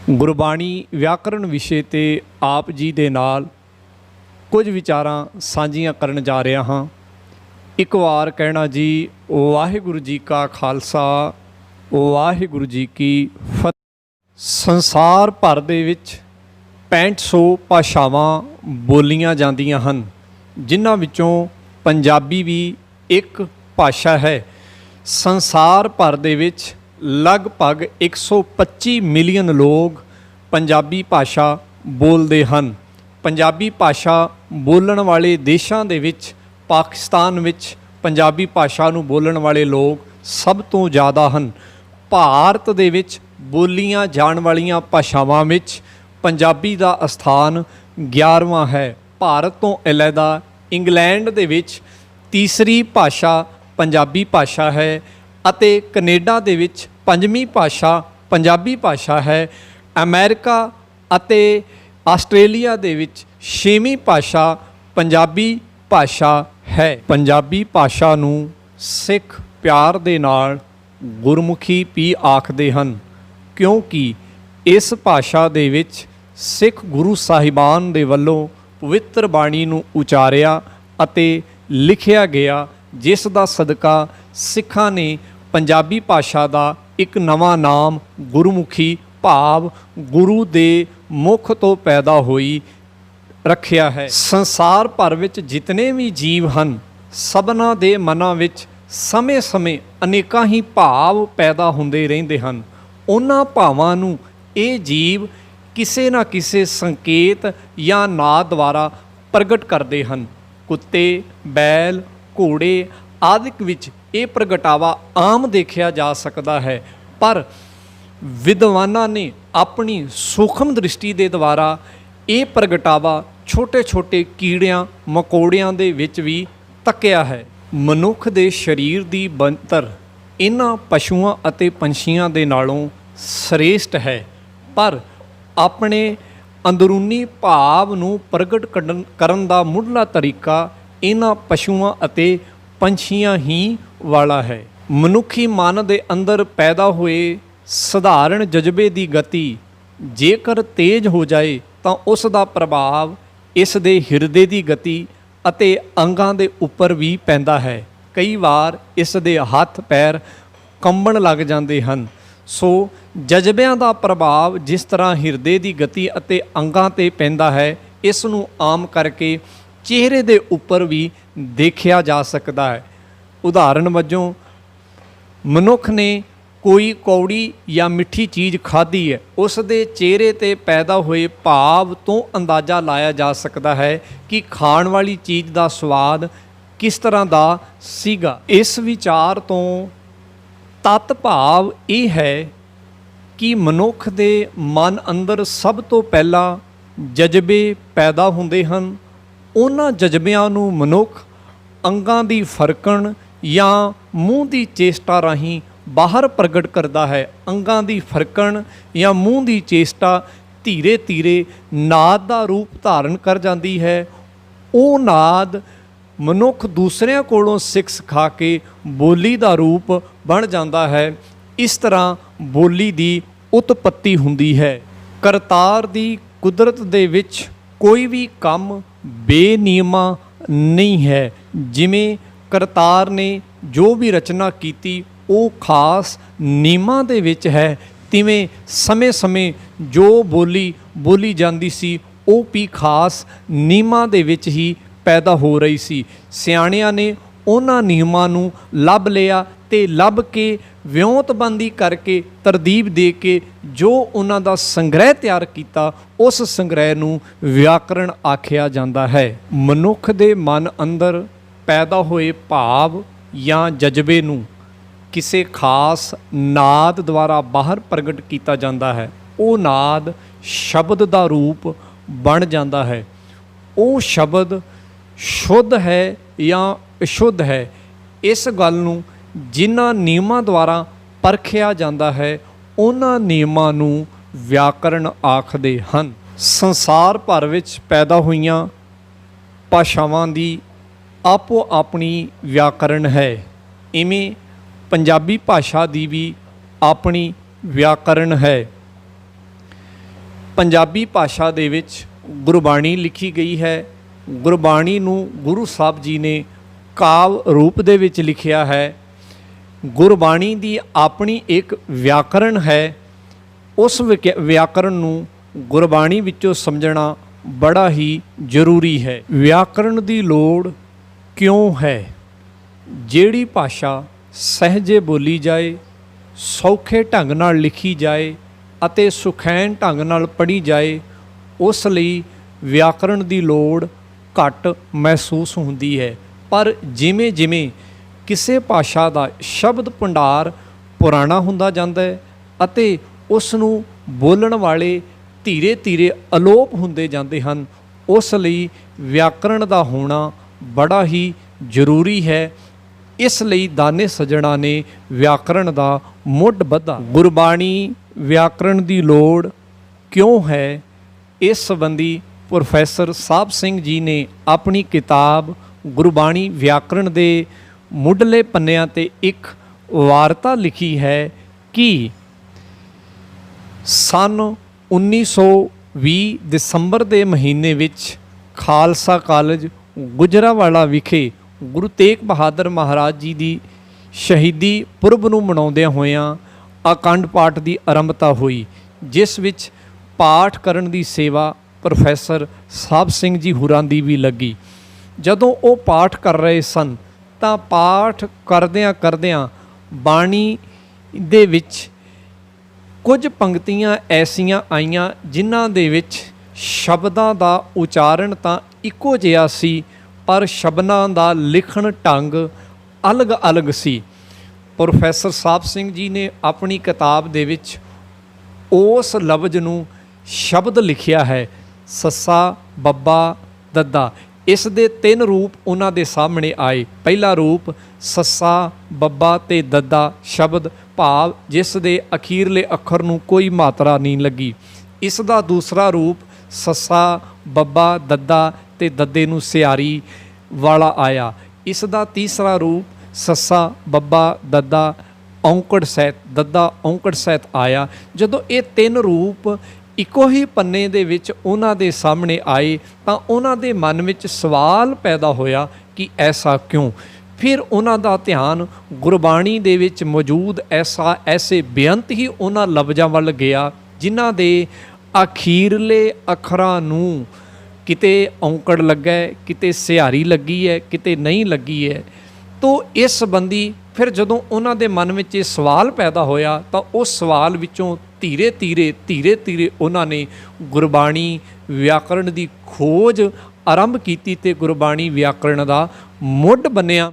ਗੁਰਬਾਣੀ ਵਿਆਕਰਣ ਵਿਸ਼ੇ 'ਤੇ ਆਪ ਜੀ ਦੇ ਨਾਲ ਕੁਝ ਵਿਚਾਰਾਂ ਸਾਂਝੀਆਂ ਕਰਨ ਜਾ ਰਿਹਾ ਹਾਂ। ਇੱਕ ਵਾਰ ਕਹਿਣਾ ਜੀ, ਵਾਹਿਗੁਰੂ ਜੀ ਕਾ ਖਾਲਸਾ, ਵਾਹਿਗੁਰੂ ਜੀ ਕੀ ਫਤਿਹ। ਸੰਸਾਰ ਭਰ ਦੇ ਵਿੱਚ 6500 ਭਾਸ਼ਾਵਾਂ ਬੋਲੀਆਂ ਜਾਂਦੀਆਂ ਹਨ, ਜਿਨ੍ਹਾਂ ਵਿੱਚੋਂ ਪੰਜਾਬੀ ਵੀ ਇੱਕ ਭਾਸ਼ਾ ਹੈ। ਸੰਸਾਰ ਭਰ ਦੇ ਵਿੱਚ ਲਗਭਗ 125 ਮਿਲੀਅਨ ਲੋਕ ਪੰਜਾਬੀ ਭਾਸ਼ਾ ਬੋਲਦੇ ਹਨ। ਪੰਜਾਬੀ ਭਾਸ਼ਾ ਬੋਲਣ ਵਾਲੇ ਦੇਸ਼ਾਂ ਦੇ ਵਿੱਚ ਪਾਕਿਸਤਾਨ ਵਿੱਚ ਪੰਜਾਬੀ ਭਾਸ਼ਾ ਨੂੰ ਬੋਲਣ ਵਾਲੇ ਲੋਕ ਸਭ ਤੋਂ ਜ਼ਿਆਦਾ ਹਨ। ਭਾਰਤ ਦੇ ਵਿੱਚ ਬੋਲੀਆਂ ਜਾਣ ਵਾਲੀਆਂ ਭਾਸ਼ਾਵਾਂ ਵਿੱਚ ਪੰਜਾਬੀ ਦਾ ਸਥਾਨ 11ਵਾਂ ਹੈ। ਭਾਰਤ ਤੋਂ ਇਲਾਵਾ ਇੰਗਲੈਂਡ ਦੇ ਵਿੱਚ ਤੀਸਰੀ ਭਾਸ਼ਾ ਪੰਜਾਬੀ ਭਾਸ਼ਾ ਹੈ ਅਤੇ ਕੈਨੇਡਾ ਦੇ ਵਿੱਚ 5ਵੀਂ ਭਾਸ਼ਾ ਪੰਜਾਬੀ ਭਾਸ਼ਾ ਹੈ। ਅਮਰੀਕਾ ਅਤੇ ਆਸਟ੍ਰੇਲੀਆ ਦੇ ਵਿੱਚ 6ਵੀਂ ਭਾਸ਼ਾ ਪੰਜਾਬੀ ਭਾਸ਼ਾ ਹੈ। ਪੰਜਾਬੀ ਭਾਸ਼ਾ ਨੂੰ ਸਿੱਖ ਪਿਆਰ ਦੇ ਨਾਲ ਗੁਰਮੁਖੀ ਵੀ ਆਖਦੇ ਹਨ, ਕਿਉਂਕਿ ਇਸ ਭਾਸ਼ਾ ਦੇ ਵਿੱਚ ਸਿੱਖ ਗੁਰੂ ਸਾਹਿਬਾਨ ਦੇ ਵੱਲੋਂ ਪਵਿੱਤਰ ਬਾਣੀ ਨੂੰ ਉਚਾਰਿਆ ਅਤੇ ਲਿਖਿਆ ਗਿਆ, ਜਿਸ ਦਾ ਸਦਕਾ ਸਿੱਖਾਂ ਨੇ ਪੰਜਾਬੀ ਭਾਸ਼ਾ ਦਾ ਇੱਕ ਨਵਾਂ ਨਾਮ ਗੁਰਮੁਖੀ ਭਾਵ ਗੁਰੂ ਦੇ ਮੁਖ ਤੋਂ ਪੈਦਾ ਹੋਈ ਰੱਖਿਆ ਹੈ। ਸੰਸਾਰ ਭਰ ਵਿੱਚ ਜਿਤਨੇ ਵੀ ਜੀਵ ਹਨ, ਸਭਨਾਂ ਦੇ ਮਨਾਂ ਵਿੱਚ ਸਮੇਂ-ਸਮੇਂ ਅਨੇਕਾਂ ਹੀ ਭਾਵ ਪੈਦਾ ਹੁੰਦੇ ਰਹਿੰਦੇ ਹਨ। ਉਹਨਾਂ ਭਾਵਾਂ ਨੂੰ ਇਹ ਜੀਵ ਕਿਸੇ ਨਾ ਕਿਸੇ ਸੰਕੇਤ ਜਾਂ ਨਾਂ ਦੁਆਰਾ ਪ੍ਰਗਟ ਕਰਦੇ ਹਨ। ਕੁੱਤੇ, ਬੈਲ, ਘੋੜੇ ਆਦਿਕ ਵਿੱਚ ਇਹ ਪ੍ਰਗਟਾਵਾ ਆਮ ਦੇਖਿਆ ਜਾ ਸਕਦਾ ਹੈ, ਪਰ ਵਿਦਵਾਨਾਂ ਨੇ ਆਪਣੀ ਸੂਖਮ ਦ੍ਰਿਸ਼ਟੀ ਦੇ ਦੁਆਰਾ ਇਹ ਪ੍ਰਗਟਾਵਾ ਛੋਟੇ-ਛੋਟੇ ਕੀੜਿਆਂ ਮਕੌੜਿਆਂ ਦੇ ਵਿੱਚ ਵੀ ਤੱਕਿਆ ਹੈ। ਮਨੁੱਖ ਦੇ ਸਰੀਰ ਦੀ ਬਣਤਰ ਇਹਨਾਂ ਪਸ਼ੂਆਂ ਅਤੇ ਪੰਛੀਆਂ ਦੇ ਨਾਲੋਂ ਸ੍ਰੇਸ਼ਟ ਹੈ, ਪਰ ਆਪਣੇ ਅੰਦਰੂਨੀ ਭਾਵ ਨੂੰ ਪ੍ਰਗਟ ਕਰਨ ਦਾ ਮੁੱਢਲਾ ਤਰੀਕਾ ਇਹਨਾਂ ਪਸ਼ੂਆਂ ਅਤੇ ਪੰਛੀਆਂ ਹੀ ਵਾਲਾ ਹੈ। ਮਨੁੱਖੀ ਮਨ ਦੇ ਅੰਦਰ ਪੈਦਾ ਹੋਏ ਸਧਾਰਨ ਜਜ਼ਬੇ ਦੀ ਗਤੀ ਜੇਕਰ ਤੇਜ਼ ਹੋ ਜਾਏ ਤਾਂ ਉਸ ਦਾ ਪ੍ਰਭਾਵ ਇਸ ਦੇ ਹਿਰਦੇ ਦੀ ਗਤੀ ਅਤੇ ਅੰਗਾਂ ਦੇ ਉੱਪਰ ਵੀ ਪੈਂਦਾ ਹੈ। ਕਈ ਵਾਰ ਇਸ ਦੇ ਹੱਥ ਪੈਰ ਕੰਬਣ ਲੱਗ ਜਾਂਦੇ ਹਨ। ਸੋ ਜਜ਼ਬਿਆਂ ਦਾ ਪ੍ਰਭਾਵ ਜਿਸ ਤਰ੍ਹਾਂ ਹਿਰਦੇ ਦੀ ਗਤੀ ਅਤੇ ਅੰਗਾਂ 'ਤੇ ਪੈਂਦਾ ਹੈ, ਇਸ ਨੂੰ ਆਮ ਕਰਕੇ ਚਿਹਰੇ ਦੇ ਉੱਪਰ ਵੀ ਦੇਖਿਆ ਜਾ ਸਕਦਾ ਹੈ। ਉਦਾਹਰਣ ਵਜੋਂ ਮਨੁੱਖ ਨੇ ਕੋਈ ਕੌੜੀ ਜਾਂ ਮਿੱਠੀ ਚੀਜ਼ ਖਾਧੀ ਹੈ, ਉਸ ਦੇ ਚਿਹਰੇ 'ਤੇ ਪੈਦਾ ਹੋਏ ਭਾਵ ਤੋਂ ਅੰਦਾਜ਼ਾ ਲਾਇਆ ਜਾ ਸਕਦਾ ਹੈ ਕਿ ਖਾਣ ਵਾਲੀ ਚੀਜ਼ ਦਾ ਸਵਾਦ ਕਿਸ ਤਰ੍ਹਾਂ ਦਾ ਸੀਗਾ। ਇਸ ਵਿਚਾਰ ਤੋਂ ਤੱਤ ਭਾਵ ਇਹ ਹੈ ਕਿ ਮਨੁੱਖ ਦੇ ਮਨ ਅੰਦਰ ਸਭ ਤੋਂ ਪਹਿਲਾਂ ਜਜ਼ਬੇ ਪੈਦਾ ਹੁੰਦੇ ਹਨ। ਉਹਨਾਂ ਜਜ਼ਬਿਆਂ ਨੂੰ ਮਨੁੱਖ ਅੰਗਾਂ ਦੀ ਫਰਕਣ ਜਾਂ ਮੂੰਹ ਦੀ ਚੇਸ਼ਟਾ ਰਾਹੀਂ ਬਾਹਰ ਪ੍ਰਗਟ ਕਰਦਾ ਹੈ। ਅੰਗਾਂ ਦੀ ਫਰਕਣ ਜਾਂ ਮੂੰਹ ਦੀ ਚੇਸ਼ਟਾ ਧੀਰੇ ਧੀਰੇ ਨਾਦ ਦਾ ਰੂਪ ਧਾਰਨ ਕਰ ਜਾਂਦੀ ਹੈ। ਉਹ ਨਾਦ ਮਨੁੱਖ ਦੂਸਰਿਆਂ ਕੋਲੋਂ ਸਿੱਖ ਸਿਖਾ ਕੇ ਬੋਲੀ ਦਾ ਰੂਪ ਬਣ ਜਾਂਦਾ ਹੈ। ਇਸ ਤਰ੍ਹਾਂ ਬੋਲੀ ਦੀ ਉਤਪੱਤੀ ਹੁੰਦੀ ਹੈ। ਕਰਤਾਰ ਦੀ ਕੁਦਰਤ ਦੇ ਵਿੱਚ ਕੋਈ ਵੀ ਕੰਮ ਬੇਨਿਯਮਾ ਨਹੀਂ ਹੈ। ਜਿਵੇਂ ਕਰਤਾਰ ਨੇ ਜੋ ਵੀ ਰਚਨਾ ਕੀਤੀ ਉਹ ਖਾਸ ਨਿਯਮਾਂ ਦੇ ਵਿੱਚ ਹੈ, ਤਿਵੇਂ ਸਮੇਂ-ਸਮੇਂ ਜੋ ਬੋਲੀ ਜਾਂਦੀ ਸੀ ਉਹ ਵੀ ਖਾਸ ਨਿਯਮਾਂ ਦੇ ਵਿੱਚ ਹੀ ਪੈਦਾ ਹੋ ਰਹੀ ਸੀ। ਸਿਆਣਿਆਂ ਨੇ ਉਹਨਾਂ ਨਿਯਮਾਂ ਨੂੰ ਲੱਭ ਲਿਆ ਅਤੇ ਲੱਭ ਕੇ ਵਿਉਂਤਬੰਦੀ ਕਰਕੇ ਤਰਤੀਬ ਦੇ ਕੇ ਜੋ ਉਹਨਾਂ ਦਾ ਸੰਗ੍ਰਹਿ ਤਿਆਰ ਕੀਤਾ, ਉਸ ਸੰਗ੍ਰਹਿ ਨੂੰ ਵਿਆਕਰਣ ਆਖਿਆ ਜਾਂਦਾ ਹੈ। ਮਨੁੱਖ ਦੇ ਮਨ ਅੰਦਰ ਪੈਦਾ ਹੋਏ ਭਾਵ ਜਾਂ ਜਜ਼ਬੇ ਨੂੰ ਕਿਸੇ ਖਾਸ ਨਾਦ ਦੁਆਰਾ ਬਾਹਰ ਪ੍ਰਗਟ ਕੀਤਾ ਜਾਂਦਾ ਹੈ। ਉਹ ਨਾਦ ਸ਼ਬਦ ਦਾ ਰੂਪ ਬਣ ਜਾਂਦਾ ਹੈ। ਉਹ ਸ਼ਬਦ ਸ਼ੁੱਧ ਹੈ ਜਾਂ ਅਸ਼ੁੱਧ ਹੈ, ਇਸ ਗੱਲ ਨੂੰ ਜਿਨ੍ਹਾਂ ਨਿਯਮਾਂ ਦੁਆਰਾ ਪਰਖਿਆ ਜਾਂਦਾ ਹੈ, ਉਹਨਾਂ ਨਿਯਮਾਂ ਨੂੰ ਵਿਆਕਰਣ ਆਖਦੇ ਹਨ। ਸੰਸਾਰ ਭਰ ਵਿੱਚ ਪੈਦਾ ਹੋਈਆਂ ਭਾਸ਼ਾਵਾਂ ਦੀ ਆਪੋ ਆਪਣੀ ਵਿਆਕਰਣ ਹੈ। ਇਵੇਂ ਪੰਜਾਬੀ ਭਾਸ਼ਾ ਦੀ ਵੀ ਆਪਣੀ ਵਿਆਕਰਣ ਹੈ। ਪੰਜਾਬੀ ਭਾਸ਼ਾ ਦੇ ਵਿੱਚ ਗੁਰਬਾਣੀ ਲਿਖੀ ਗਈ ਹੈ। ਗੁਰਬਾਣੀ ਨੂੰ ਗੁਰੂ ਸਾਹਿਬ ਜੀ ਨੇ ਕਾਵ ਰੂਪ ਦੇ ਵਿੱਚ ਲਿਖਿਆ ਹੈ। ਗੁਰਬਾਣੀ ਦੀ ਆਪਣੀ ਇੱਕ ਵਿਆਕਰਣ ਹੈ। ਉਸ ਵਿਆਕਰਣ ਨੂੰ ਗੁਰਬਾਣੀ ਵਿੱਚੋਂ ਸਮਝਣਾ ਬੜਾ ਹੀ ਜ਼ਰੂਰੀ ਹੈ। ਵਿਆਕਰਣ ਦੀ ਲੋੜ ਕਿਉਂ ਹੈ? ਜਿਹੜੀ ਭਾਸ਼ਾ ਸਹਿਜੇ ਬੋਲੀ ਜਾਏ, ਸੌਖੇ ਢੰਗ ਨਾਲ ਲਿਖੀ ਜਾਏ ਅਤੇ ਸੁਖੈਨ ਢੰਗ ਨਾਲ ਪੜ੍ਹੀ ਜਾਏ, ਉਸ ਲਈ ਵਿਆਕਰਣ ਦੀ ਲੋੜ ਘੱਟ ਮਹਿਸੂਸ ਹੁੰਦੀ ਹੈ। ਪਰ ਜਿਵੇਂ ਜਿਵੇਂ ਕਿਸੇ ਭਾਸ਼ਾ ਦਾ ਸ਼ਬਦ ਭੰਡਾਰ ਪੁਰਾਣਾ ਹੁੰਦਾ ਜਾਂਦਾ ਹੈ ਅਤੇ ਉਸ ਨੂੰ ਬੋਲਣ ਵਾਲੇ ਧੀਰੇ ਧੀਰੇ ਅਲੋਪ ਹੁੰਦੇ ਜਾਂਦੇ ਹਨ, ਉਸ ਲਈ ਵਿਆਕਰਣ ਦਾ ਹੋਣਾ ਬੜਾ ਹੀ ਜ਼ਰੂਰੀ ਹੈ। ਇਸ ਲਈ ਦਾਨੇ ਸੱਜਣਾ ਨੇ ਵਿਆਕਰਣ ਦਾ ਮੁੱਢ ਬੱਧਾ। ਗੁਰਬਾਣੀ ਵਿਆਕਰਣ ਦੀ ਲੋੜ ਕਿਉਂ ਹੈ, ਇਸ ਸੰਬੰਧੀ ਪ੍ਰੋਫੈਸਰ ਸਾਹਿਬ ਸਿੰਘ ਜੀ ਨੇ ਆਪਣੀ ਕਿਤਾਬ ਗੁਰਬਾਣੀ ਵਿਆਕਰਣ ਦੇ ਮੁੱਢਲੇ ਪੰਨਿਆਂ 'ਤੇ ਇੱਕ ਵਾਰਤਾ ਲਿਖੀ ਹੈ ਕਿ ਸੰਨ 1920 ਦਸੰਬਰ ਦੇ ਮਹੀਨੇ ਵਿੱਚ ਖਾਲਸਾ ਕਾਲਜ ਗੁਜਰਾਂਵਾਲਾ ਵਿਖੇ ਗੁਰੂ ਤੇਗ ਬਹਾਦਰ ਮਹਾਰਾਜ ਜੀ ਦੀ ਸ਼ਹੀਦੀ ਪੁਰਬ ਨੂੰ ਮਨਾਉਂਦਿਆਂ ਹੋਇਆਂ ਅਖੰਡ ਪਾਠ ਦੀ ਆਰੰਭਤਾ ਹੋਈ, ਜਿਸ ਵਿੱਚ ਪਾਠ ਕਰਨ ਦੀ ਸੇਵਾ ਪ੍ਰੋਫੈਸਰ ਸਾਹਿਬ ਸਿੰਘ ਜੀ ਹੋਰਾਂ ਦੀ ਵੀ ਲੱਗੀ। ਜਦੋਂ ਉਹ ਪਾਠ ਕਰ ਰਹੇ ਸਨ ਤਾਂ ਪਾਠ ਕਰਦਿਆਂ ਕਰਦਿਆਂ ਬਾਣੀ ਦੇ ਵਿੱਚ ਕੁਝ ਪੰਕਤੀਆਂ ਐਸੀਆਂ ਆਈਆਂ ਜਿਨ੍ਹਾਂ ਦੇ ਵਿੱਚ ਸ਼ਬਦਾਂ ਦਾ ਉਚਾਰਨ ਤਾਂ ਇੱਕੋ ਜਿਹਾ ਸੀ, ਪਰ ਸ਼ਬਦਾਂ ਦਾ ਲਿਖਣ ਢੰਗ ਅਲੱਗ-ਅਲੱਗ ਸੀ। ਪ੍ਰੋਫੈਸਰ ਸਾਹਿਬ ਸਿੰਘ ਜੀ ਨੇ ਆਪਣੀ ਕਿਤਾਬ ਦੇ ਵਿੱਚ ਉਸ ਲਫ਼ਜ਼ ਨੂੰ ਸ਼ਬਦ ਲਿਖਿਆ ਹੈ, ਸੱਸਾ ਬੱਬਾ ਦੱਦਾ। ਇਸ ਦੇ 3 ਰੂਪ ਉਹਨਾਂ ਦੇ ਸਾਹਮਣੇ ਆਏ। ਪਹਿਲਾ ਰੂਪ ਸੱਸਾ ਬੱਬਾ ਤੇ ਦੱਦਾ ਸ਼ਬਦ, ਭਾਵ ਜਿਸ ਦੇ ਅਖੀਰਲੇ ਅੱਖਰ ਨੂੰ ਕੋਈ ਮਾਤਰਾ ਨਹੀਂ ਲੱਗੀ। ਇਸ ਦਾ ਦੂਸਰਾ ਰੂਪ ਸੱਸਾ ਬੱਬਾ ਦੱਦਾ ਤੇ ਦੱਦੇ ਨੂੰ ਸਿਆਰੀ ਵਾਲਾ ਆਇਆ। ਇਸ ਦਾ ਤੀਸਰਾ ਰੂਪ ਸੱਸਾ ਬੱਬਾ ਦੱਦਾ ਔਂਕੜ ਸਹਿਤ, ਦੱਦਾ ਔਂਕੜ ਸਹਿਤ ਆਇਆ। ਜਦੋਂ ਇਹ 3 ਰੂਪ ਇੱਕੋ ਹੀ ਪੰਨੇ ਦੇ ਵਿੱਚ ਉਹਨਾਂ ਦੇ ਸਾਹਮਣੇ ਆਏ ਤਾਂ ਉਹਨਾਂ ਦੇ ਮਨ ਵਿੱਚ ਸਵਾਲ ਪੈਦਾ ਹੋਇਆ ਕਿ ਐਸਾ ਕਿਉਂ। ਫਿਰ ਉਹਨਾਂ ਦਾ ਧਿਆਨ ਗੁਰਬਾਣੀ ਦੇ ਵਿੱਚ ਮੌਜੂਦ ਐਸੇ ਬੇਅੰਤ ਹੀ ਉਹਨਾਂ ਲਫ਼ਜ਼ਾਂ ਵੱਲ ਗਿਆ ਜਿਨ੍ਹਾਂ ਦੇ ਅਖੀਰਲੇ ਅੱਖਰਾਂ ਨੂੰ ਕਿਤੇ ਔਂਕੜ ਲੱਗਾ, ਕਿਤੇ ਸਿਹਾਰੀ ਲੱਗੀ ਹੈ, ਕਿਤੇ ਨਹੀਂ ਲੱਗੀ ਹੈ। ਤੋ ਇਸ ਸੰਬੰਧੀ ਫਿਰ ਜਦੋਂ ਉਹਨਾਂ ਦੇ ਮਨ ਵਿੱਚ ਇਹ ਸਵਾਲ ਪੈਦਾ ਹੋਇਆ ਤਾਂ ਉਸ ਸਵਾਲ ਵਿੱਚੋਂ ਧੀਰੇ ਧੀਰੇ ਉਹਨਾਂ ਨੇ ਗੁਰਬਾਣੀ ਵਿਆਕਰਣ ਦੀ ਖੋਜ ਆਰੰਭ ਕੀਤੀ ਤੇ ਗੁਰਬਾਣੀ ਵਿਆਕਰਣ ਦਾ ਮੁੱਢ ਬੰਨਿਆ।